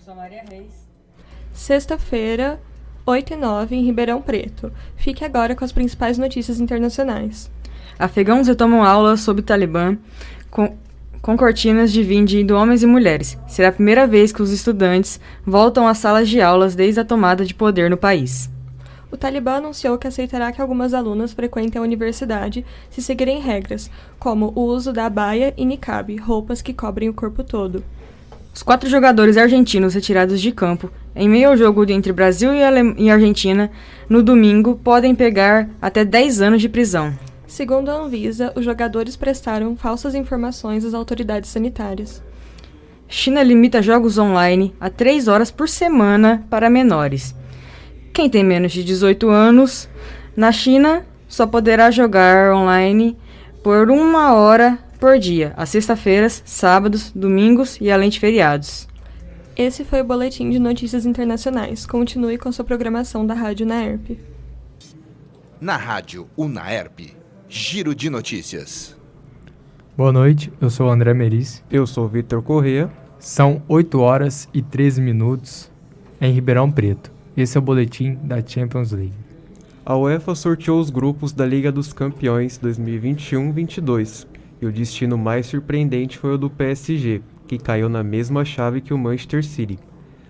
sou Maria Reis. Sexta-feira, 8 e 9, em Ribeirão Preto. Fique agora com as principais notícias internacionais. Afegãos retomam aulas sob Talibã com cortinas dividindo homens e mulheres. Será a primeira vez que os estudantes voltam às salas de aulas desde a tomada de poder no país. O Talibã anunciou que aceitará que algumas alunas frequentem a universidade se seguirem regras, como o uso da abaia e niqab, roupas que cobrem o corpo todo. Os 4 jogadores argentinos retirados de campo, em meio ao jogo entre Brasil e Argentina, no domingo, podem pegar até 10 anos de prisão. Segundo a Anvisa, os jogadores prestaram falsas informações às autoridades sanitárias. China limita jogos online a 3 horas por semana para menores. Quem tem menos de 18 anos na China só poderá jogar online por 1 hora por dia, às sexta-feiras, sábados, domingos e além de feriados. Esse foi o Boletim de Notícias Internacionais. Continue com sua programação da Rádio UNAERP. Na Rádio UNAERP, Giro de Notícias. Boa noite, eu sou o André Meris. Eu sou o Vitor Corrêa. São 8 horas e 13 minutos em Ribeirão Preto. Esse é o boletim da Champions League. A UEFA sorteou os grupos da Liga dos Campeões 2021-22 e o destino mais surpreendente foi o do PSG, que caiu na mesma chave que o Manchester City.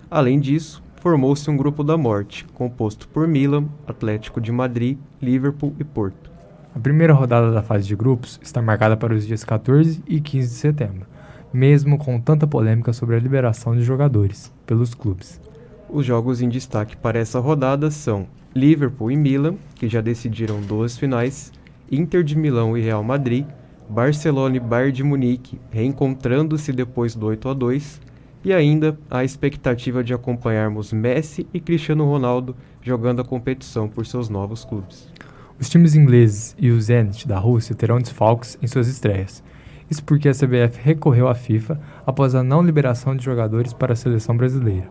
Além disso, formou-se um grupo da morte, composto por Milan, Atlético de Madrid, Liverpool e Porto. A primeira rodada da fase de grupos está marcada para os dias 14 e 15 de setembro, mesmo com tanta polêmica sobre a liberação de jogadores pelos clubes. Os jogos em destaque para essa rodada são Liverpool e Milan, que já decidiram 2 finais, Inter de Milão e Real Madrid, Barcelona e Bayern de Munique reencontrando-se depois do 8-2, e ainda a expectativa de acompanharmos Messi e Cristiano Ronaldo jogando a competição por seus novos clubes. Os times ingleses e o Zenit da Rússia terão desfalques em suas estreias. Isso porque a CBF recorreu à FIFA após a não liberação de jogadores para a seleção brasileira.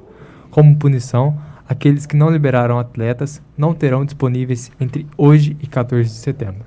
Como punição, aqueles que não liberaram atletas não terão disponíveis entre hoje e 14 de setembro.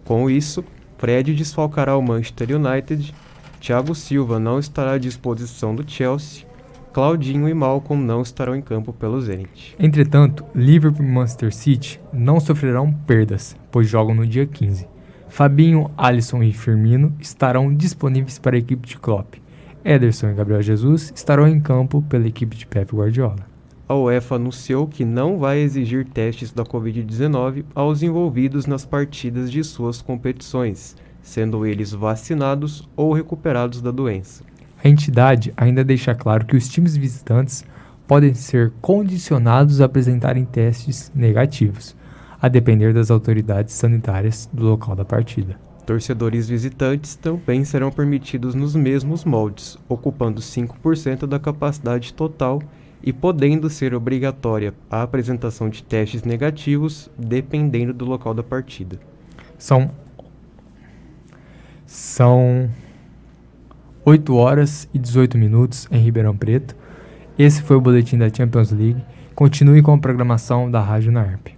Com isso, Fred desfalcará o Manchester United, Thiago Silva não estará à disposição do Chelsea, Claudinho e Malcom não estarão em campo pelo Zenit. Entretanto, Liverpool e Manchester City não sofrerão perdas, pois jogam no dia 15. Fabinho, Alisson e Firmino estarão disponíveis para a equipe de Klopp. Ederson e Gabriel Jesus estarão em campo pela equipe de Pep Guardiola. A UEFA anunciou que não vai exigir testes da Covid-19 aos envolvidos nas partidas de suas competições, sendo eles vacinados ou recuperados da doença. A entidade ainda deixa claro que os times visitantes podem ser condicionados a apresentarem testes negativos, a depender das autoridades sanitárias do local da partida. Torcedores visitantes também serão permitidos nos mesmos moldes, ocupando 5% da capacidade total e podendo ser obrigatória a apresentação de testes negativos, dependendo do local da partida. São 8 horas e 18 minutos em Ribeirão Preto. Esse foi o boletim da Champions League. Continue com a programação da Rádio UNAERP.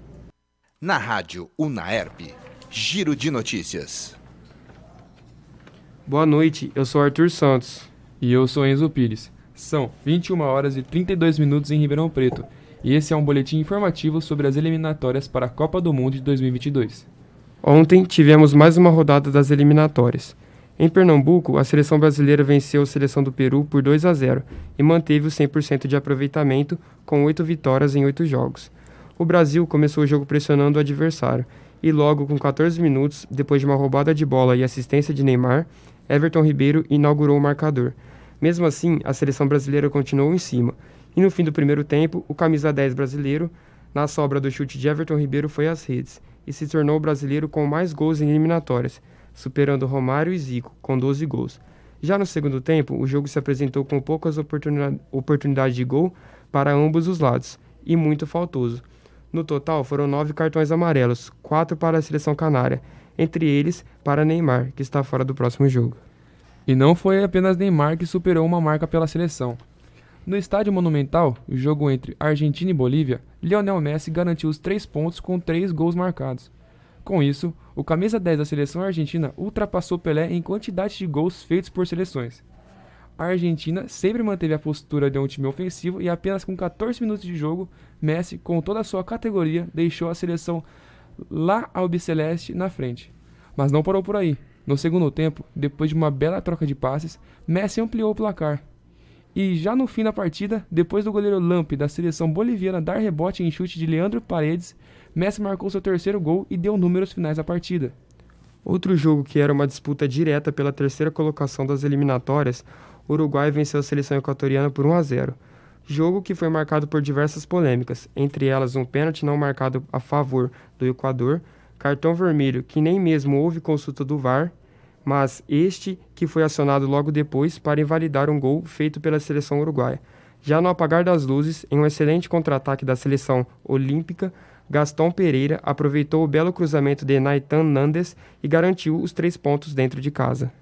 Na Rádio UNAERP, Giro de Notícias. Boa noite, eu sou Arthur Santos. E eu sou Enzo Pires. São 21 horas e 32 minutos em Ribeirão Preto. E esse é um boletim informativo sobre as eliminatórias para a Copa do Mundo de 2022. Ontem tivemos mais uma rodada das eliminatórias. Em Pernambuco, a seleção brasileira venceu a seleção do Peru por 2-0 e manteve o 100% de aproveitamento com 8 vitórias em 8 jogos. O Brasil começou o jogo pressionando o adversário e logo com 14 minutos, depois de uma roubada de bola e assistência de Neymar, Everton Ribeiro inaugurou o marcador. Mesmo assim, a seleção brasileira continuou em cima e no fim do primeiro tempo, o camisa 10 brasileiro, na sobra do chute de Everton Ribeiro, foi às redes e se tornou o brasileiro com mais gols em eliminatórias, superando Romário e Zico, com 12 gols. Já no segundo tempo, o jogo se apresentou com poucas oportunidades de gol para ambos os lados, e muito faltoso. No total, foram 9 cartões amarelos, 4 para a seleção canária, entre eles para Neymar, que está fora do próximo jogo. E não foi apenas Neymar que superou uma marca pela seleção. No Estádio Monumental, o jogo entre Argentina e Bolívia, Lionel Messi garantiu os 3 pontos com 3 gols marcados. Com isso, o camisa 10 da seleção argentina ultrapassou Pelé em quantidade de gols feitos por seleções. A Argentina sempre manteve a postura de um time ofensivo e apenas com 14 minutos de jogo, Messi, com toda a sua categoria, deixou a seleção lá albiceleste na frente. Mas não parou por aí. No segundo tempo, depois de uma bela troca de passes, Messi ampliou o placar. E já no fim da partida, depois do goleiro Lampe da seleção boliviana dar rebote em chute de Leandro Paredes, Messi marcou seu terceiro gol e deu números finais à partida. Outro jogo que era uma disputa direta pela terceira colocação das eliminatórias, o Uruguai venceu a seleção equatoriana por 1-0. Jogo que foi marcado por diversas polêmicas, entre elas um pênalti não marcado a favor do Equador, cartão vermelho que nem mesmo houve consulta do VAR, mas este que foi acionado logo depois para invalidar um gol feito pela seleção uruguaia. Já no apagar das luzes, em um excelente contra-ataque da seleção olímpica, Gastão Pereira aproveitou o belo cruzamento de Naitan Nandes e garantiu os 3 pontos dentro de casa.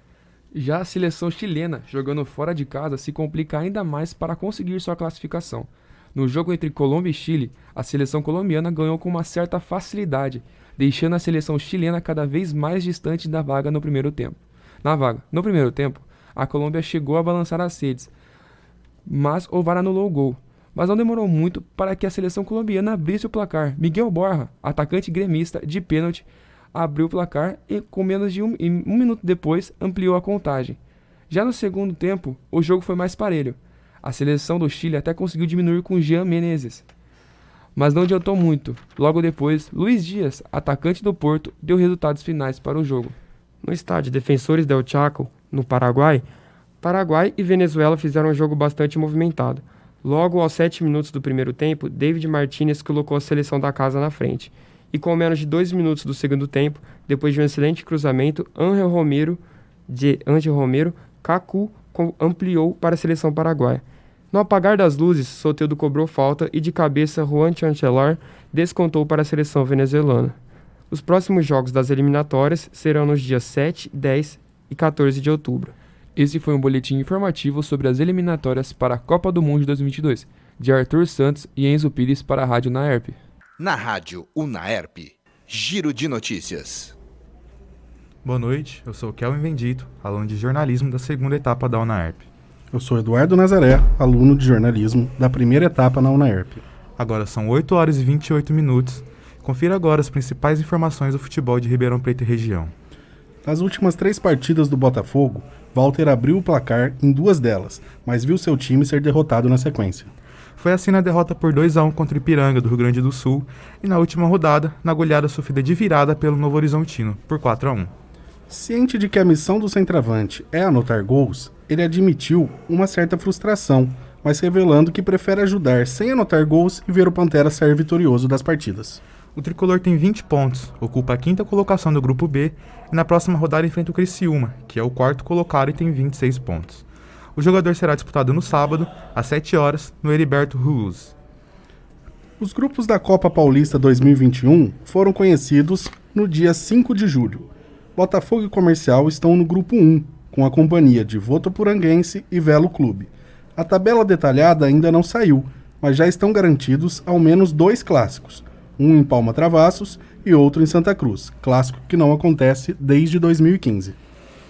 Já a seleção chilena, jogando fora de casa, se complica ainda mais para conseguir sua classificação. No jogo entre Colômbia e Chile, a seleção colombiana ganhou com uma certa facilidade, deixando a seleção chilena cada vez mais distante da vaga no primeiro tempo. No primeiro tempo, a Colômbia chegou a balançar as redes, mas o VAR anulou o gol. Mas não demorou muito para que a seleção colombiana abrisse o placar. Miguel Borja, atacante gremista de pênalti, abriu o placar e, com menos de um minuto depois, ampliou a contagem. Já no segundo tempo, o jogo foi mais parelho. A seleção do Chile até conseguiu diminuir com Jean Menezes, mas não adiantou muito. Logo depois, Luiz Dias, atacante do Porto, deu resultados finais para o jogo. No estádio Defensores del Chaco, no Paraguai e Venezuela fizeram um jogo bastante movimentado. Logo aos 7 minutos do primeiro tempo, David Martínez colocou a seleção da casa na frente. E com menos de 2 minutos do segundo tempo, depois de um excelente cruzamento, Ángel Romero, Kaku ampliou para a seleção paraguaia. No apagar das luzes, Soteldo cobrou falta e de cabeça Juan Chancelar descontou para a seleção venezuelana. Os próximos jogos das eliminatórias serão nos dias 7, 10 e 14 de outubro. Esse foi um boletim informativo sobre as eliminatórias para a Copa do Mundo de 2022, de Arthur Santos e Enzo Pires para a Rádio Unaerp. Na Rádio Unaerp, Giro de Notícias. Boa noite, eu sou Kelvin Vendito, aluno de jornalismo da segunda etapa da Unaerp. Eu sou Eduardo Nazaré, aluno de jornalismo da primeira etapa na Unaerp. Agora são 8 horas e 28 minutos. Confira agora as principais informações do futebol de Ribeirão Preto e região. Nas últimas 3 partidas do Botafogo, Walter abriu o placar em 2 delas, mas viu seu time ser derrotado na sequência. Foi assim na derrota por 2-1 contra o Ipiranga, do Rio Grande do Sul, e na última rodada, na goleada sofrida de virada pelo Novo Horizontino, por 4-1. Ciente de que a missão do centroavante é anotar gols, ele admitiu uma certa frustração, mas revelando que prefere ajudar sem anotar gols e ver o Pantera sair vitorioso das partidas. O tricolor tem 20 pontos, ocupa a 5ª colocação do Grupo B e na próxima rodada enfrenta o Criciúma, que é o 4º colocado e tem 26 pontos. O jogador será disputado no sábado, às 7 horas, no Heriberto Ruz. Os grupos da Copa Paulista 2021 foram conhecidos no dia 5 de julho. Botafogo e Comercial estão no grupo 1, com a companhia de Votoporanguense e Velo Clube. A tabela detalhada ainda não saiu, mas já estão garantidos ao menos 2 clássicos, um em Palma Travassos e outro em Santa Cruz, clássico que não acontece desde 2015.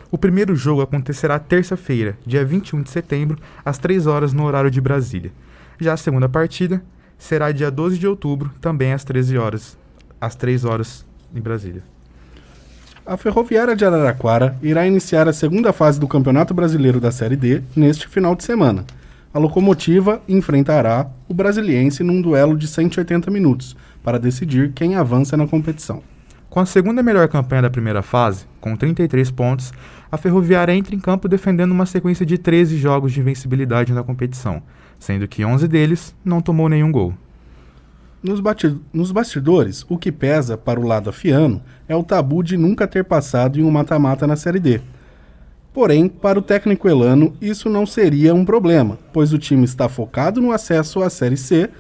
O primeiro jogo acontecerá terça-feira, dia 21 de setembro, às 3 horas no horário de Brasília. Já a segunda partida será dia 12 de outubro, também às 3 horas em Brasília. A Ferroviária de Araraquara irá iniciar a segunda fase do Campeonato Brasileiro da Série D neste final de semana. A Locomotiva enfrentará o Brasiliense num duelo de 180 minutos, para decidir quem avança na competição. Com a segunda melhor campanha da primeira fase, com 33 pontos, a Ferroviária entra em campo defendendo uma sequência de 13 jogos de invencibilidade na competição, sendo que 11 deles não tomou nenhum gol. Nos bastidores, o que pesa para o lado afiano é o tabu de nunca ter passado em um mata-mata na Série D. Porém, para o técnico Elano, isso não seria um problema, pois o time está focado no acesso à Série C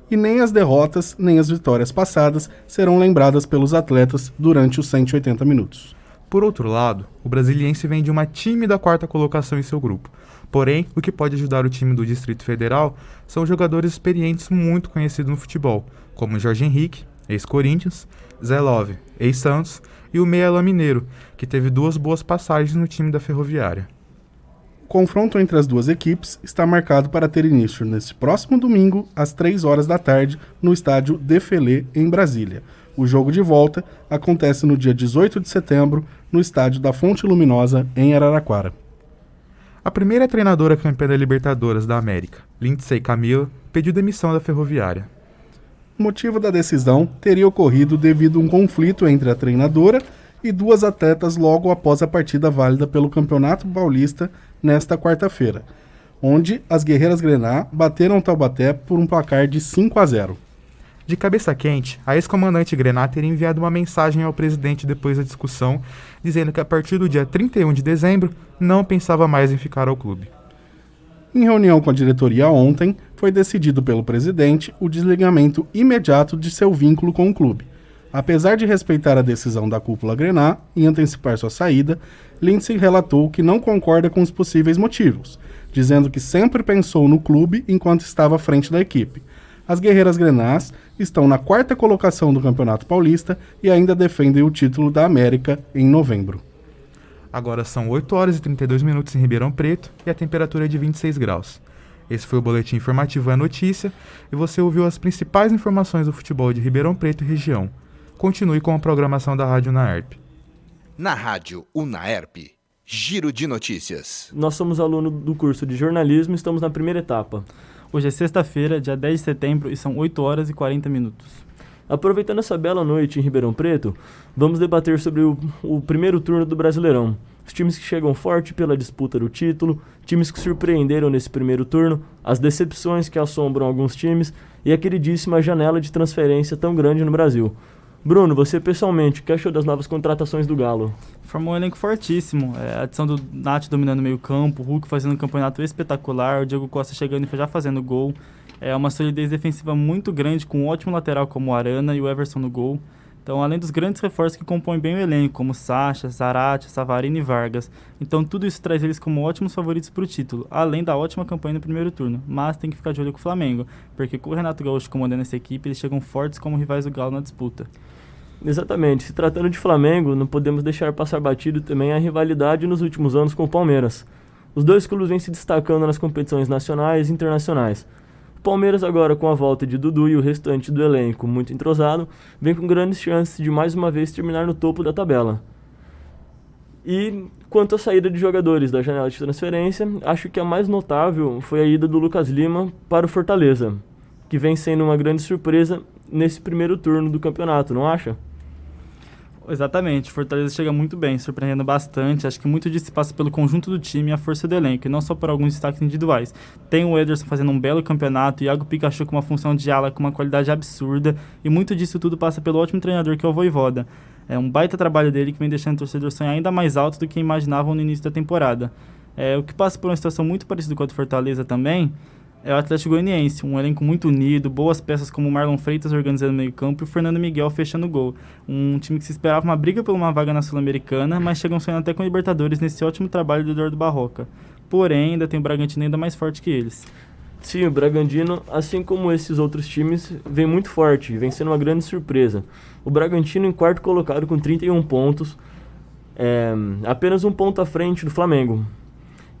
e nem as derrotas nem as vitórias passadas serão lembradas pelos atletas durante os 180 minutos. Por outro lado, o Brasiliense vem de uma tímida 4ª colocação em seu grupo. Porém, o que pode ajudar o time do Distrito Federal são jogadores experientes muito conhecidos no futebol, como Jorge Henrique, ex-Corinthians, Zé Love, ex-Santos, e o Meia Mineiro, que teve 2 boas passagens no time da Ferroviária. O confronto entre as duas equipes está marcado para ter início neste próximo domingo, às 3 horas da tarde, no estádio Defelé, em Brasília. O jogo de volta acontece no dia 18 de setembro, no estádio da Fonte Luminosa, em Araraquara. A primeira treinadora campeã da Libertadores da América, Lindsay Camila, pediu demissão da Ferroviária. O motivo da decisão teria ocorrido devido a um conflito entre a treinadora e duas atletas logo após a partida válida pelo Campeonato Paulista nesta quarta-feira, onde as Guerreiras Grená bateram Taubaté por um placar de 5-0. De cabeça quente, a ex-comandante Grená teria enviado uma mensagem ao presidente depois da discussão, dizendo que a partir do dia 31 de dezembro não pensava mais em ficar ao clube. Em reunião com a diretoria ontem, foi decidido pelo presidente o desligamento imediato de seu vínculo com o clube. Apesar de respeitar a decisão da cúpula Grená em antecipar sua saída, Lindsay relatou que não concorda com os possíveis motivos, dizendo que sempre pensou no clube enquanto estava à frente da equipe. As Guerreiras Grenás estão na 4ª colocação do Campeonato Paulista e ainda defendem o título da América em novembro. Agora são 8 horas e 32 minutos em Ribeirão Preto e a temperatura é de 26 graus. Esse foi o Boletim Informativo É Notícia e você ouviu as principais informações do futebol de Ribeirão Preto e região. Continue com a programação da Rádio Unaerp. Na Rádio Unaerp, Giro de Notícias. Nós somos alunos do curso de jornalismo e estamos na primeira etapa. Hoje é sexta-feira, dia 10 de setembro, e são 8 horas e 40 minutos. Aproveitando essa bela noite em Ribeirão Preto, vamos debater sobre o primeiro turno do Brasileirão. Os times que chegam forte pela disputa do título, times que surpreenderam nesse primeiro turno, as decepções que assombram alguns times e a queridíssima janela de transferência tão grande no Brasil. Bruno, você pessoalmente, o que achou das novas contratações do Galo? Formou um elenco fortíssimo. A adição do Nath dominando o meio campo, o Hulk fazendo um campeonato espetacular, o Diego Costa chegando e já fazendo gol. É uma solidez defensiva muito grande, com um ótimo lateral como o Arana e o Everson no gol. Então, além dos grandes reforços que compõem bem o elenco, como Sacha, Zarate, Savarino e Vargas. Então, tudo isso traz eles como ótimos favoritos para o título, além da ótima campanha no primeiro turno. Mas tem que ficar de olho com o Flamengo, porque com o Renato Gaúcho comandando essa equipe, eles chegam fortes como rivais do Galo na disputa. Exatamente. Se tratando de Flamengo, não podemos deixar passar batido também a rivalidade nos últimos anos com o Palmeiras. Os dois clubes vêm se destacando nas competições nacionais e internacionais. O Palmeiras agora, com a volta de Dudu e o restante do elenco muito entrosado, vem com grandes chances de mais uma vez terminar no topo da tabela. E quanto à saída de jogadores da janela de transferência, acho que a mais notável foi a ida do Lucas Lima para o Fortaleza, que vem sendo uma grande surpresa nesse primeiro turno do campeonato, não acha? Exatamente, o Fortaleza chega muito bem, surpreendendo bastante. Acho que muito disso se passa pelo conjunto do time e a força do elenco, e não só por alguns destaques individuais. Tem o Ederson fazendo um belo campeonato, Iago Pikachu com uma função de ala com uma qualidade absurda, e muito disso tudo passa pelo ótimo treinador que é o Vojvoda. É um baita trabalho dele que vem deixando o torcedor sonhar ainda mais alto do que imaginavam no início da temporada. O que passa por uma situação muito parecida com a do Fortaleza também é o Atlético Goianiense, um elenco muito unido, boas peças como o Marlon Freitas organizando o meio campo e o Fernando Miguel fechando o gol. Um time que se esperava uma briga por uma vaga na Sul-Americana, mas chegam sonhando até com o Libertadores nesse ótimo trabalho do Eduardo Barroca. Porém, ainda tem o Bragantino ainda mais forte que eles. Sim, o Bragantino, assim como esses outros times, vem muito forte, vem sendo uma grande surpresa. O Bragantino em quarto colocado com 31 pontos, apenas um ponto à frente do Flamengo.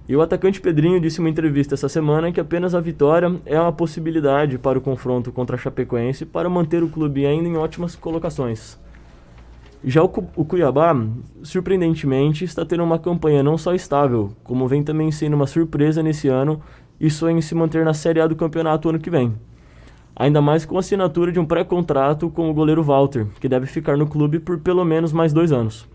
E o atacante Pedrinho disse em uma entrevista essa semana que apenas a vitória é uma possibilidade para o confronto contra a Chapecoense para manter o clube ainda em ótimas colocações. Já o Cuiabá, surpreendentemente, está tendo uma campanha não só estável, como vem também sendo uma surpresa nesse ano e sonha em se manter na Série A do campeonato ano que vem. Ainda mais com a assinatura de um pré-contrato com o goleiro Walter, que deve ficar no clube por pelo menos mais 2 anos.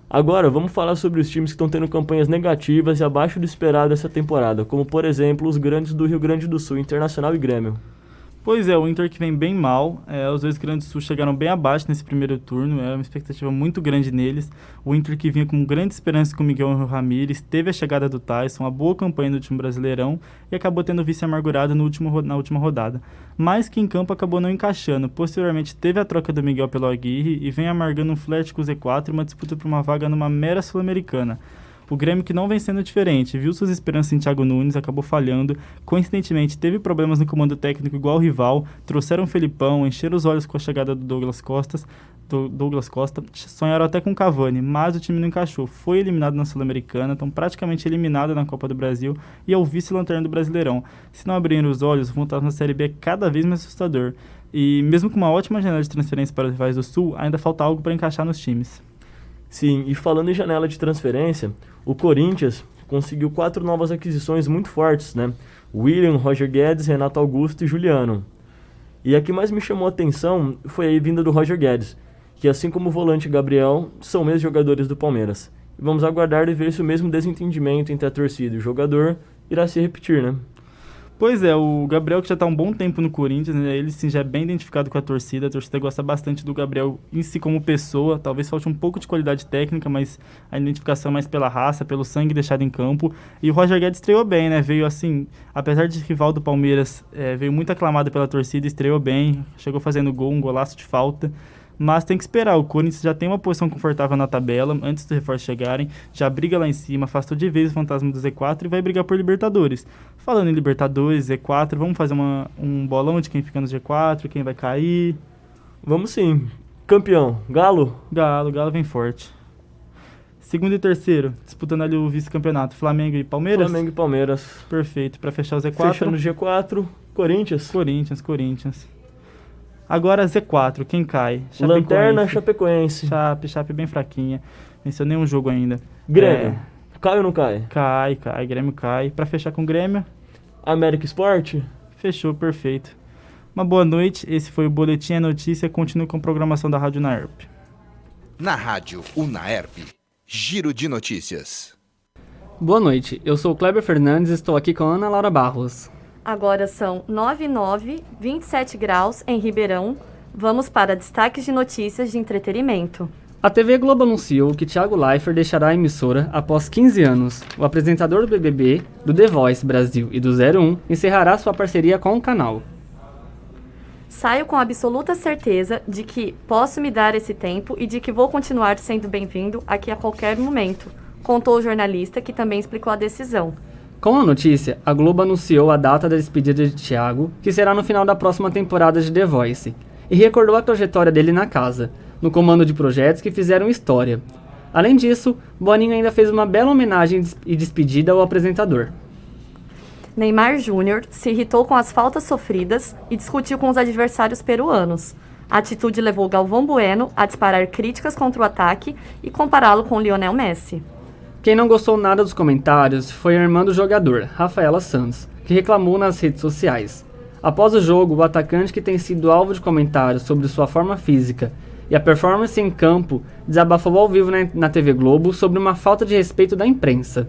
Agora, vamos falar sobre os times que estão tendo campanhas negativas e abaixo do esperado essa temporada, como, por exemplo, os grandes do Rio Grande do Sul, Internacional e Grêmio. Pois é, o Inter que vem bem mal, os dois grandes do Sul chegaram bem abaixo nesse primeiro turno, era uma expectativa muito grande neles. O Inter que vinha com grande esperança com o Miguel Ramírez, teve a chegada do Tyson, uma boa campanha no último Brasileirão e acabou tendo vice amargurado na última rodada. Mas que em campo acabou não encaixando, posteriormente teve a troca do Miguel pelo Aguirre e vem amargando um flerte com o Z4 e uma disputa por uma vaga numa mera Sul-Americana. O Grêmio, que não vem sendo diferente, viu suas esperanças em Thiago Nunes, acabou falhando. Coincidentemente, teve problemas no comando técnico igual o rival, trouxeram o Felipão, encheram os olhos com a chegada do Douglas Costa, sonharam até com o Cavani, mas o time não encaixou. Foi eliminado na Sul-Americana, estão praticamente eliminado na Copa do Brasil e é o vice-lanterna do Brasileirão. Se não abrirem os olhos, o fantasma da Série B é cada vez mais assustador. E mesmo com uma ótima janela de transferência para os rivais do Sul, ainda falta algo para encaixar nos times. Sim, e falando em janela de transferência, o Corinthians conseguiu 4 novas aquisições muito fortes, né? William, Roger Guedes, Renato Augusto e Juliano. E a que mais me chamou a atenção foi a vinda do Roger Guedes, que assim como o volante Gabriel, são mesmos jogadores do Palmeiras. E vamos aguardar e ver se o mesmo desentendimento entre a torcida e o jogador irá se repetir, né? Pois é, o Gabriel, que já está há um bom tempo no Corinthians, né, ele sim já é bem identificado com a torcida gosta bastante do Gabriel em si como pessoa, talvez falte um pouco de qualidade técnica, mas a identificação mais pela raça, pelo sangue deixado em campo. E o Roger Guedes estreou bem, né, veio assim, apesar de rival do Palmeiras, veio muito aclamado pela torcida, estreou bem, chegou fazendo gol, um golaço de falta. Mas tem que esperar, o Corinthians já tem uma posição confortável na tabela, antes dos reforços chegarem, já briga lá em cima, afastou de vez o fantasma do Z4 e vai brigar por Libertadores. Falando em Libertadores, Z4, vamos fazer um bolão de quem fica no G4, quem vai cair? Vamos sim. Campeão, Galo? Galo vem forte. Segundo e terceiro, disputando ali o vice-campeonato, Flamengo e Palmeiras? Flamengo e Palmeiras. Perfeito, para fechar o Z4. Fechando o G4, Corinthians. Corinthians. Agora Z4, quem cai? Lanterna, Chapecoense. Chape bem fraquinha. Venceu nenhum jogo ainda. Grêmio. Cai ou não cai? Cai. Grêmio cai. Pra fechar com o Grêmio. América Sport. Fechou, perfeito. Uma boa noite. Esse foi o Boletim a Notícia. Continue com a programação da Rádio Unaerp. Na Rádio Unaerp. Giro de notícias. Boa noite. Eu sou o Kleber Fernandes e estou aqui com a Ana Laura Barros. Agora são 9h09, 27 graus em Ribeirão. Vamos para destaques de notícias de entretenimento. A TV Globo anunciou que Thiago Leifert deixará a emissora após 15 anos. O apresentador do BBB, do The Voice Brasil e do 01 encerrará sua parceria com o canal. Saio com absoluta certeza de que posso me dar esse tempo e de que vou continuar sendo bem-vindo aqui a qualquer momento, contou o jornalista, que também explicou a decisão. Com a notícia, a Globo anunciou a data da despedida de Thiago, que será no final da próxima temporada de The Voice, e recordou a trajetória dele na casa, no comando de projetos que fizeram história. Além disso, Boninho ainda fez uma bela homenagem e despedida ao apresentador. Neymar Júnior se irritou com as faltas sofridas e discutiu com os adversários peruanos. A atitude levou Galvão Bueno a disparar críticas contra o ataque e compará-lo com Lionel Messi. Quem não gostou nada dos comentários foi a irmã do jogador, Rafaela Santos, que reclamou nas redes sociais. Após o jogo, o atacante, que tem sido alvo de comentários sobre sua forma física e a performance em campo, desabafou ao vivo na TV Globo sobre uma falta de respeito da imprensa.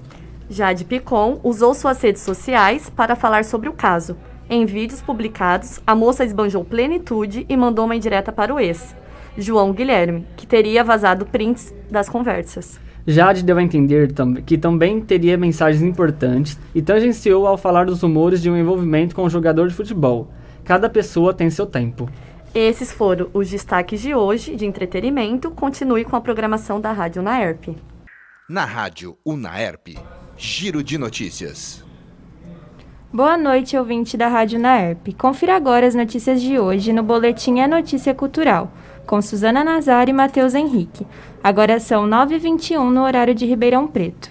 Jade Picon usou suas redes sociais para falar sobre o caso. Em vídeos publicados, a moça esbanjou plenitude e mandou uma indireta para o ex, João Guilherme, que teria vazado prints das conversas. Jade deu a entender que também teria mensagens importantes e tangenciou ao falar dos rumores de um envolvimento com um jogador de futebol. Cada pessoa tem seu tempo. Esses foram os destaques de hoje de entretenimento. Continue com a programação da Rádio Unaerp. Na Rádio Unaerp, Giro de Notícias. Boa noite, ouvinte da Rádio Unaerp. Confira agora as notícias de hoje no Boletim A Notícia Cultural, com Suzana Nazar e Matheus Henrique. Agora são 9h21 no horário de Ribeirão Preto.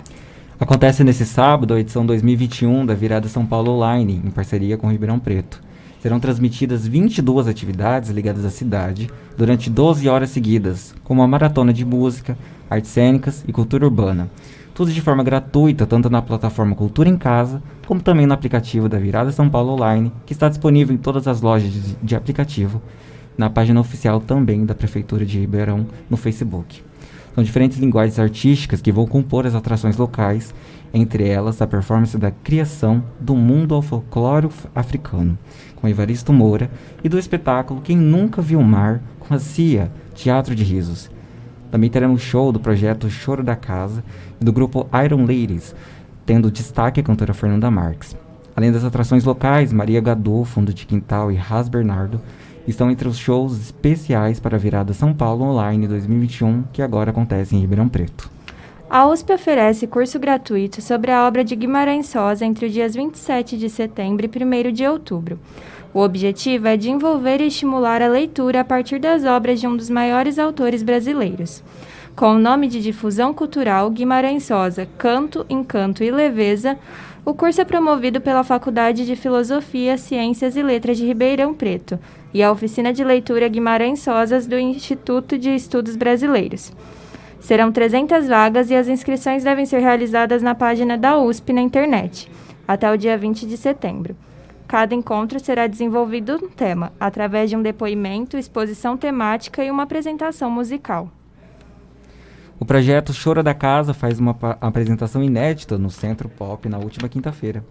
Acontece nesse sábado a edição 2021 da Virada São Paulo Online, em parceria com Ribeirão Preto. Serão transmitidas 22 atividades ligadas à cidade durante 12 horas seguidas, como a maratona de música, artes cênicas e cultura urbana. Tudo de forma gratuita, tanto na plataforma Cultura em Casa, como também no aplicativo da Virada São Paulo Online, que está disponível em todas as lojas de aplicativo, na página oficial também da Prefeitura de Ribeirão, no Facebook. São diferentes linguagens artísticas que vão compor as atrações locais, entre elas a performance da criação do mundo ao folclore africano, com Evaristo Moura, e do espetáculo Quem Nunca Viu o Mar, com a CIA, Teatro de Risos. Também teremos show do projeto Choro da Casa e do grupo Iron Ladies, tendo destaque a cantora Fernanda Marques. Além das atrações locais, Maria Gadot, Fundo de Quintal e Ras Bernardo estão entre os shows especiais para a Virada São Paulo Online 2021, que agora acontece em Ribeirão Preto. A USP oferece curso gratuito sobre a obra de Guimarães Rosa entre os dias 27 de setembro e 1º de outubro. O objetivo é de envolver e estimular a leitura a partir das obras de um dos maiores autores brasileiros. Com o nome de Difusão Cultural Guimarães Rosa, Canto, Encanto e Leveza, o curso é promovido pela Faculdade de Filosofia, Ciências e Letras de Ribeirão Preto e a Oficina de Leitura Guimarães Rosas do Instituto de Estudos Brasileiros. Serão 300 vagas e as inscrições devem ser realizadas na página da USP na internet, até o dia 20 de setembro. Cada encontro será desenvolvido um tema, através de um depoimento, exposição temática e uma apresentação musical. O projeto Chora da Casa faz uma apresentação inédita no Centro Pop na última quinta-feira.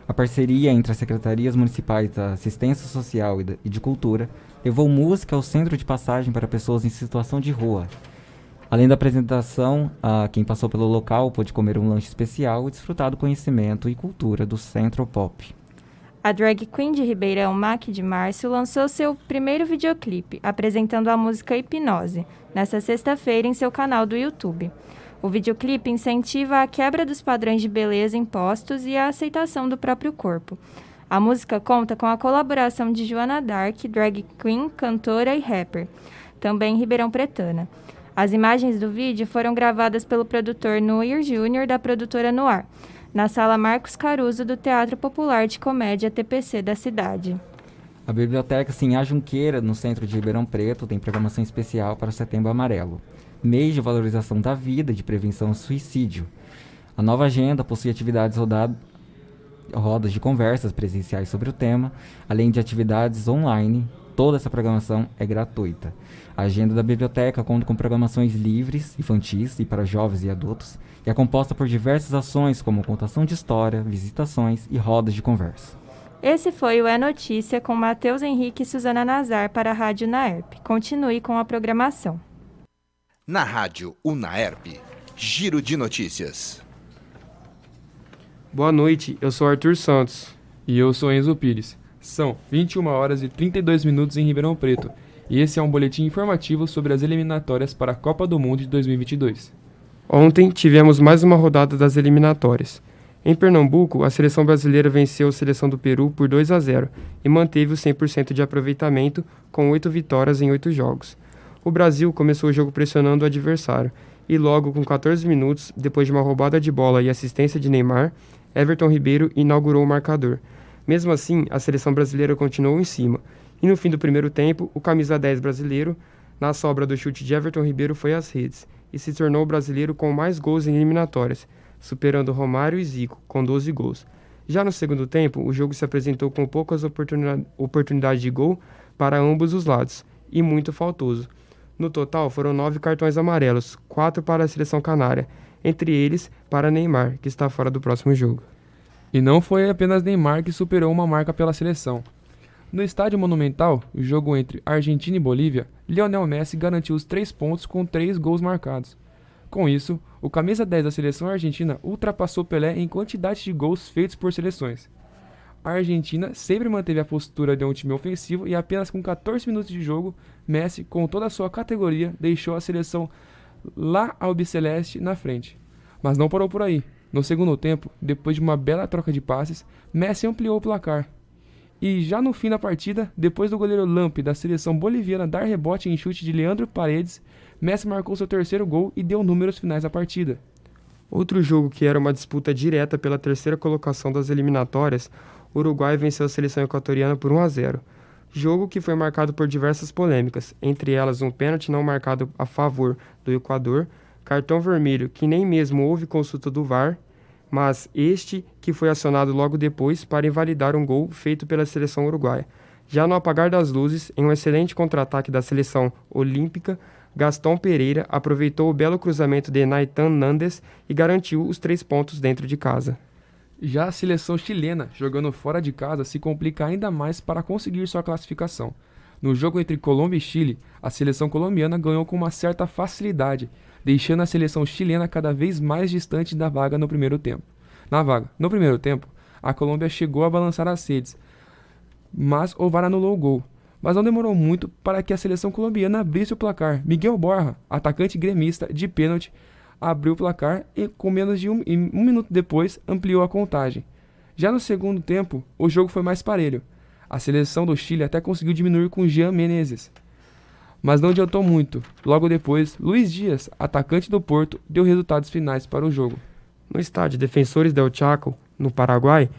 A parceria entre as secretarias municipais da Assistência Social e de Cultura levou música ao centro de passagem para pessoas em situação de rua. Além da apresentação, quem passou pelo local pôde comer um lanche especial e desfrutar do conhecimento e cultura do Centro Pop. A drag queen de Ribeirão, Mac de Márcio, lançou seu primeiro videoclipe, apresentando a música Hipnose, nesta sexta-feira em seu canal do YouTube. O videoclipe incentiva a quebra dos padrões de beleza impostos e a aceitação do próprio corpo. A música conta com a colaboração de Joana Dark, drag queen, cantora e rapper, também ribeirão-pretana. As imagens do vídeo foram gravadas pelo produtor Noir Júnior, da produtora Noir, na Sala Marcos Caruso do Teatro Popular de Comédia TPC da cidade. A Biblioteca Sinhá Junqueira, no centro de Ribeirão Preto, tem programação especial para o Setembro Amarelo, mês de valorização da vida e de prevenção ao suicídio. A nova agenda possui atividades rodas de conversas presenciais sobre o tema, além de atividades online. Toda essa programação é gratuita. A agenda da biblioteca conta com programações livres, infantis e para jovens e adultos, e é composta por diversas ações como contação de história, visitações e rodas de conversa. Esse foi o É Notícia com Matheus Henrique e Suzana Nazar para a Rádio Unaerp. Continue com a programação. Na Rádio Unaerp, Giro de Notícias. Boa noite, eu sou Arthur Santos. E eu sou Enzo Pires. São 21 horas e 32 minutos em Ribeirão Preto. E esse é um boletim informativo sobre as eliminatórias para a Copa do Mundo de 2022. Ontem tivemos mais uma rodada das eliminatórias. Em Pernambuco, a seleção brasileira venceu a seleção do Peru por 2-0 e manteve o 100% de aproveitamento com 8 vitórias em 8 jogos. O Brasil começou o jogo pressionando o adversário e logo com 14 minutos, depois de uma roubada de bola e assistência de Neymar, Everton Ribeiro inaugurou o marcador. Mesmo assim, a seleção brasileira continuou em cima e no fim do primeiro tempo, o camisa 10 brasileiro, na sobra do chute de Everton Ribeiro, foi às redes e se tornou o brasileiro com mais gols em eliminatórias, superando Romário e Zico, com 12 gols. Já no segundo tempo, o jogo se apresentou com poucas oportunidades de gol para ambos os lados, e muito faltoso. No total, foram 9 cartões amarelos, 4 para a seleção canária, entre eles para Neymar, que está fora do próximo jogo. E não foi apenas Neymar que superou uma marca pela seleção. No Estádio Monumental, o jogo entre Argentina e Bolívia, Lionel Messi garantiu os 3 pontos com 3 gols marcados. Com isso, o camisa 10 da seleção argentina ultrapassou Pelé em quantidade de gols feitos por seleções. A Argentina sempre manteve a postura de um time ofensivo e apenas com 14 minutos de jogo, Messi, com toda a sua categoria, deixou a seleção lá albiceleste na frente. Mas não parou por aí. No segundo tempo, depois de uma bela troca de passes, Messi ampliou o placar. E já no fim da partida, depois do goleiro Lampe da seleção boliviana dar rebote em chute de Leandro Paredes, Messi marcou seu terceiro gol e deu números finais à partida. Outro jogo que era uma disputa direta pela terceira colocação das eliminatórias, o Uruguai venceu a seleção equatoriana por 1-0. Jogo que foi marcado por diversas polêmicas, entre elas um pênalti não marcado a favor do Equador, cartão vermelho que nem mesmo houve consulta do VAR, mas este que foi acionado logo depois para invalidar um gol feito pela seleção uruguaia. Já no apagar das luzes, em um excelente contra-ataque da seleção olímpica, Gastão Pereira aproveitou o belo cruzamento de Naitan Nandes e garantiu os 3 pontos dentro de casa. Já a seleção chilena, jogando fora de casa, se complica ainda mais para conseguir sua classificação. No jogo entre Colômbia e Chile, a seleção colombiana ganhou com uma certa facilidade, deixando a seleção chilena cada vez mais distante da vaga no primeiro tempo. No primeiro tempo, a Colômbia chegou a balançar as redes, mas o VAR anulou o gol. Mas não demorou muito para que a seleção colombiana abrisse o placar. Miguel Borja, atacante gremista de pênalti, abriu o placar e, com menos de um minuto depois, ampliou a contagem. Já no segundo tempo, o jogo foi mais parelho. A seleção do Chile até conseguiu diminuir com Jean Menezes, mas não adiantou muito. Logo depois, Luiz Dias, atacante do Porto, deu resultados finais para o jogo. No estádio Defensores del Chaco, no Paraguai,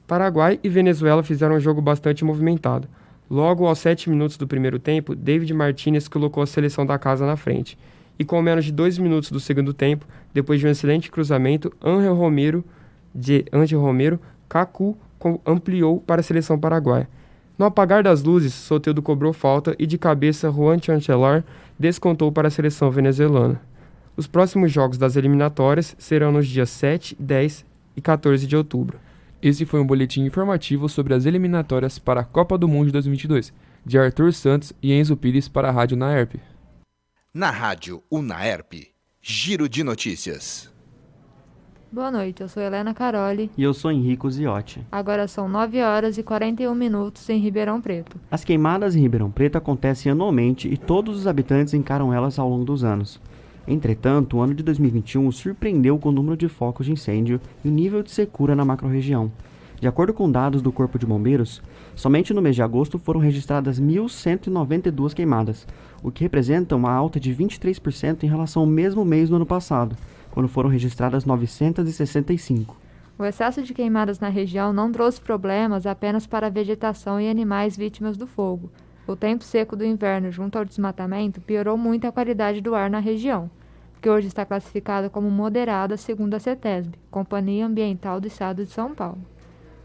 Paraguai e Venezuela fizeram um jogo bastante movimentado. Logo aos 7 minutos do primeiro tempo, David Martínez colocou a seleção da casa na frente. E com menos de 2 minutos do segundo tempo, depois de um excelente cruzamento, Ángel Romero, Kaku ampliou para a seleção paraguaia. No apagar das luzes, Soteldo cobrou falta e de cabeça Juan Chancelar descontou para a seleção venezuelana. Os próximos jogos das eliminatórias serão nos dias 7, 10 e 14 de outubro. Esse foi um boletim informativo sobre as eliminatórias para a Copa do Mundo de 2022, de Arthur Santos e Enzo Pires para a Rádio Naerp. Na Rádio Unaerp, Giro de Notícias. Boa noite, eu sou Helena Caroli. E eu sou Henrico Ziotti. Agora são 9 horas e 41 minutos em Ribeirão Preto. As queimadas em Ribeirão Preto acontecem anualmente e todos os habitantes encaram elas ao longo dos anos. Entretanto, o ano de 2021 surpreendeu com o número de focos de incêndio e o nível de secura na macro-região. De acordo com dados do Corpo de Bombeiros, somente no mês de agosto foram registradas 1.192 queimadas, o que representa uma alta de 23% em relação ao mesmo mês do ano passado, quando foram registradas 965. O excesso de queimadas na região não trouxe problemas apenas para a vegetação e animais vítimas do fogo. O tempo seco do inverno junto ao desmatamento piorou muito a qualidade do ar na região, que hoje está classificada como moderada segundo a CETESB, Companhia Ambiental do Estado de São Paulo.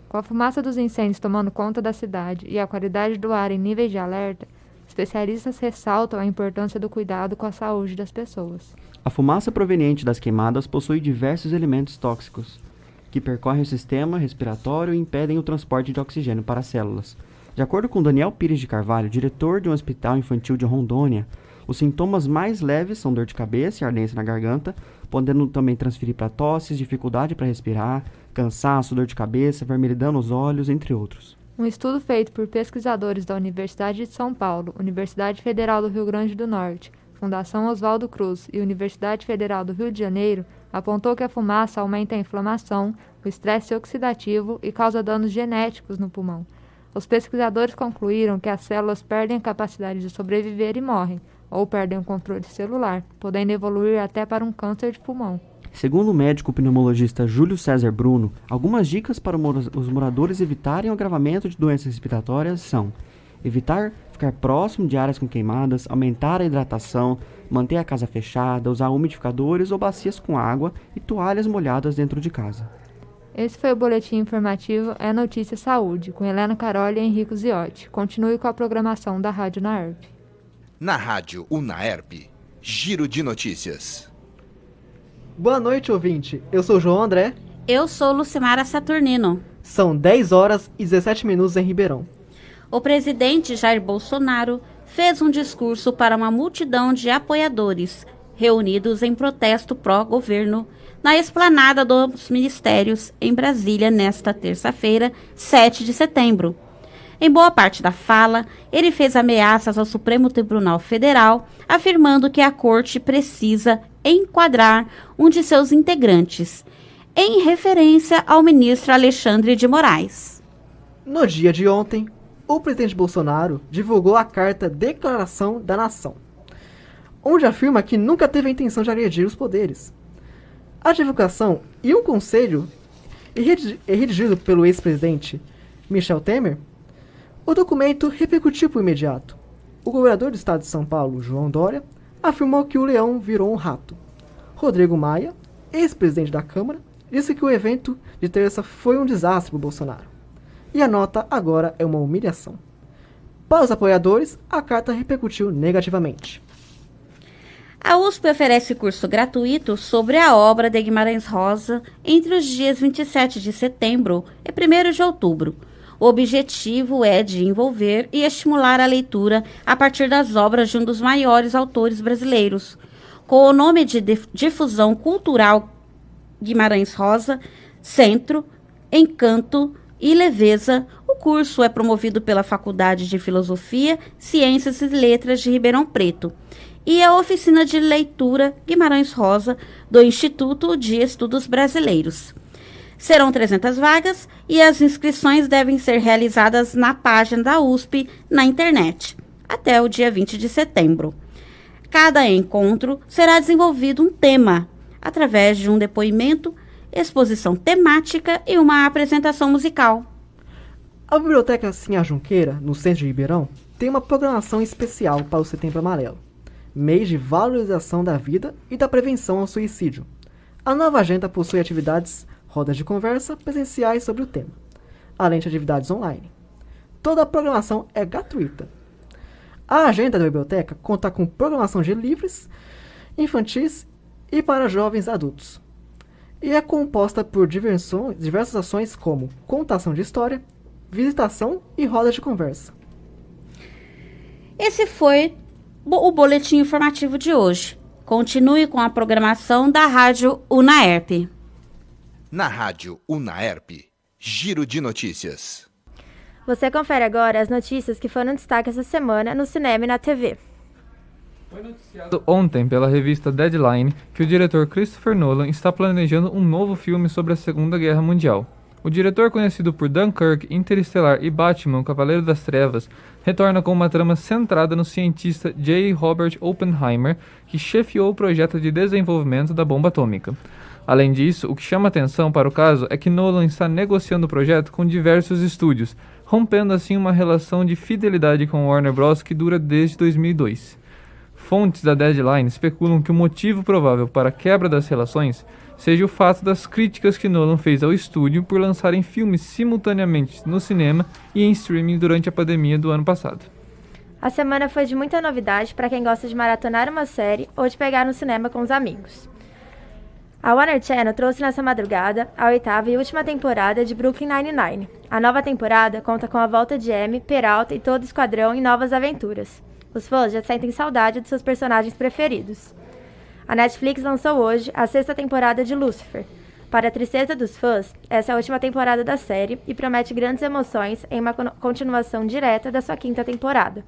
Com a fumaça dos incêndios tomando conta da cidade e a qualidade do ar em níveis de alerta, especialistas ressaltam a importância do cuidado com a saúde das pessoas. A fumaça proveniente das queimadas possui diversos elementos tóxicos, que percorrem o sistema respiratório e impedem o transporte de oxigênio para as células. De acordo com Daniel Pires de Carvalho, diretor de um hospital infantil de Rondônia, os sintomas mais leves são dor de cabeça e ardência na garganta, podendo também transferir para tosses, dificuldade para respirar, cansaço, dor de cabeça, vermelhidão nos olhos, entre outros. Um estudo feito por pesquisadores da Universidade de São Paulo, Universidade Federal do Rio Grande do Norte, Fundação Oswaldo Cruz e Universidade Federal do Rio de Janeiro apontou que a fumaça aumenta a inflamação, o estresse oxidativo e causa danos genéticos no pulmão. Os pesquisadores concluíram que as células perdem a capacidade de sobreviver e morrem, ou perdem o controle celular, podendo evoluir até para um câncer de pulmão. Segundo o médico pneumologista Júlio César Bruno, algumas dicas para os moradores evitarem o agravamento de doenças respiratórias são: evitar ficar próximo de áreas com queimadas, aumentar a hidratação, manter a casa fechada, usar umidificadores ou bacias com água e toalhas molhadas dentro de casa. Esse foi o Boletim Informativo É Notícia Saúde, com Helena Caroli e Henrico Ziotti. Continue com a programação da Rádio Naerp. Na Rádio Unaerp, Giro de Notícias. Boa noite, ouvinte. Eu sou João André. Eu sou Lucimara Saturnino. São 10 horas e 17 minutos em Ribeirão. O presidente Jair Bolsonaro fez um discurso para uma multidão de apoiadores reunidos em protesto pró-governo na esplanada dos Ministérios em Brasília nesta terça-feira, 7 de setembro. Em boa parte da fala, ele fez ameaças ao Supremo Tribunal Federal, afirmando que a corte precisa enquadrar um de seus integrantes, em referência ao ministro Alexandre de Moraes. No dia de ontem, o presidente Bolsonaro divulgou a carta Declaração da Nação, onde afirma que nunca teve a intenção de agredir os poderes. A divulgação e um conselho redigido pelo ex-presidente Michel Temer, o documento repercutiu por imediato. O governador do estado de São Paulo, João Dória, afirmou que o leão virou um rato. Rodrigo Maia, ex-presidente da Câmara, disse que o evento de terça foi um desastre para o Bolsonaro. E a nota agora é uma humilhação. Para os apoiadores, a carta repercutiu negativamente. A USP oferece curso gratuito sobre a obra de Guimarães Rosa entre os dias 27 de setembro e 1º de outubro. O objetivo é de envolver e estimular a leitura a partir das obras de um dos maiores autores brasileiros. Com o nome de Difusão Cultural Guimarães Rosa, Centro, Encanto e Leveza, O curso é promovido pela Faculdade de Filosofia, Ciências e Letras de Ribeirão Preto e a Oficina de Leitura Guimarães Rosa do Instituto de Estudos Brasileiros. Serão 300 vagas e as inscrições devem ser realizadas na página da USP na internet, até o dia 20 de setembro. Cada encontro será desenvolvido um tema, através de um depoimento, exposição temática e uma apresentação musical. A Biblioteca Sinhá Junqueira, no centro de Ribeirão, tem uma programação especial para o Setembro Amarelo, mês de valorização da vida e da prevenção ao suicídio. A nova agenda possui atividades, rodas de conversa presenciais sobre o tema, além de atividades online. Toda a programação é gratuita. A agenda da biblioteca conta com programação de livros, infantis e para jovens adultos. E é composta por diversas ações como contação de história, visitação e rodas de conversa. Esse foi o boletim informativo de hoje. Continue com a programação da Rádio UNAERP. Na Rádio UNAERP, Giro de Notícias. Você confere agora as notícias que foram destaque essa semana no cinema e na TV. Foi noticiado ontem pela revista Deadline que o diretor Christopher Nolan está planejando um novo filme sobre a Segunda Guerra Mundial. O diretor, conhecido por Dunkirk, Interestelar e Batman, o Cavaleiro das Trevas, retorna com uma trama centrada no cientista J. Robert Oppenheimer, que chefiou o projeto de desenvolvimento da bomba atômica. Além disso, o que chama atenção para o caso é que Nolan está negociando o projeto com diversos estúdios, rompendo assim uma relação de fidelidade com Warner Bros. Que dura desde 2002. Fontes da Deadline especulam que o motivo provável para a quebra das relações seja o fato das críticas que Nolan fez ao estúdio por lançarem filmes simultaneamente no cinema e em streaming durante a pandemia do ano passado. A semana foi de muita novidade para quem gosta de maratonar uma série ou de pegar no cinema com os amigos. A Warner Channel trouxe nessa madrugada a 8ª e última temporada de Brooklyn Nine-Nine. A nova temporada conta com a volta de Amy, Peralta e todo o esquadrão em novas aventuras. Os fãs já sentem saudade de seus personagens preferidos. A Netflix lançou hoje a 6ª temporada de Lucifer. Para a tristeza dos fãs, essa é a última temporada da série e promete grandes emoções em uma continuação direta da sua 5ª temporada.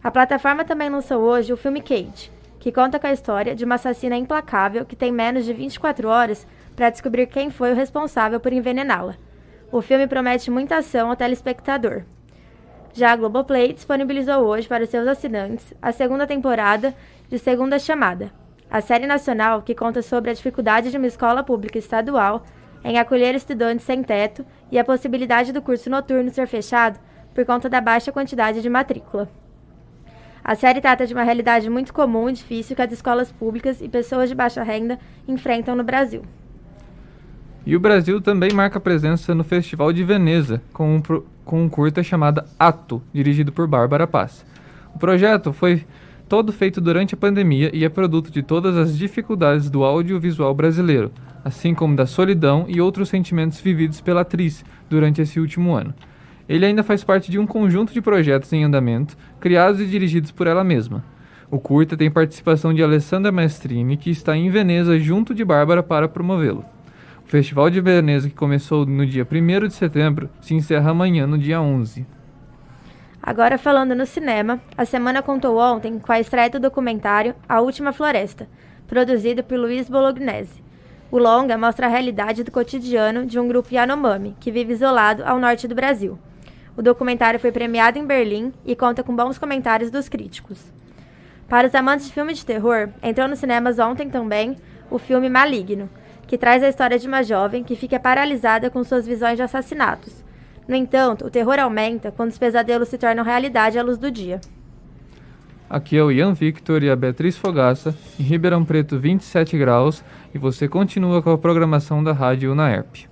A plataforma também lançou hoje o filme Cage, que conta com a história de uma assassina implacável que tem menos de 24 horas para descobrir quem foi o responsável por envenená-la. O filme promete muita ação ao telespectador. Já a Globoplay disponibilizou hoje para seus assinantes a 2ª temporada de Segunda Chamada, a série nacional que conta sobre a dificuldade de uma escola pública estadual em acolher estudantes sem teto e a possibilidade do curso noturno ser fechado por conta da baixa quantidade de matrícula. A série trata de uma realidade muito comum e difícil que as escolas públicas e pessoas de baixa renda enfrentam no Brasil. E o Brasil também marca presença no Festival de Veneza, com um curta chamado Ato, dirigido por Bárbara Paz. O projeto foi todo feito durante a pandemia e é produto de todas as dificuldades do audiovisual brasileiro, assim como da solidão e outros sentimentos vividos pela atriz durante esse último ano. Ele ainda faz parte de um conjunto de projetos em andamento, criados e dirigidos por ela mesma. O curta tem participação de Alessandra Mestrini, que está em Veneza junto de Bárbara para promovê-lo. O Festival de Veneza, que começou no dia 1º de setembro, se encerra amanhã, no dia 11. Agora falando no cinema, a semana contou ontem com a estreia do documentário A Última Floresta, produzido por Luiz Bolognese. O longa mostra a realidade do cotidiano de um grupo Yanomami, que vive isolado ao norte do Brasil. O documentário foi premiado em Berlim e conta com bons comentários dos críticos. Para os amantes de filme de terror, entrou nos cinemas ontem também o filme Maligno, que traz a história de uma jovem que fica paralisada com suas visões de assassinatos. No entanto, o terror aumenta quando os pesadelos se tornam realidade à luz do dia. Aqui é o Ian Victor e a Beatriz Fogaça, em Ribeirão Preto 27 graus, e você continua com a programação da Rádio UNAERP.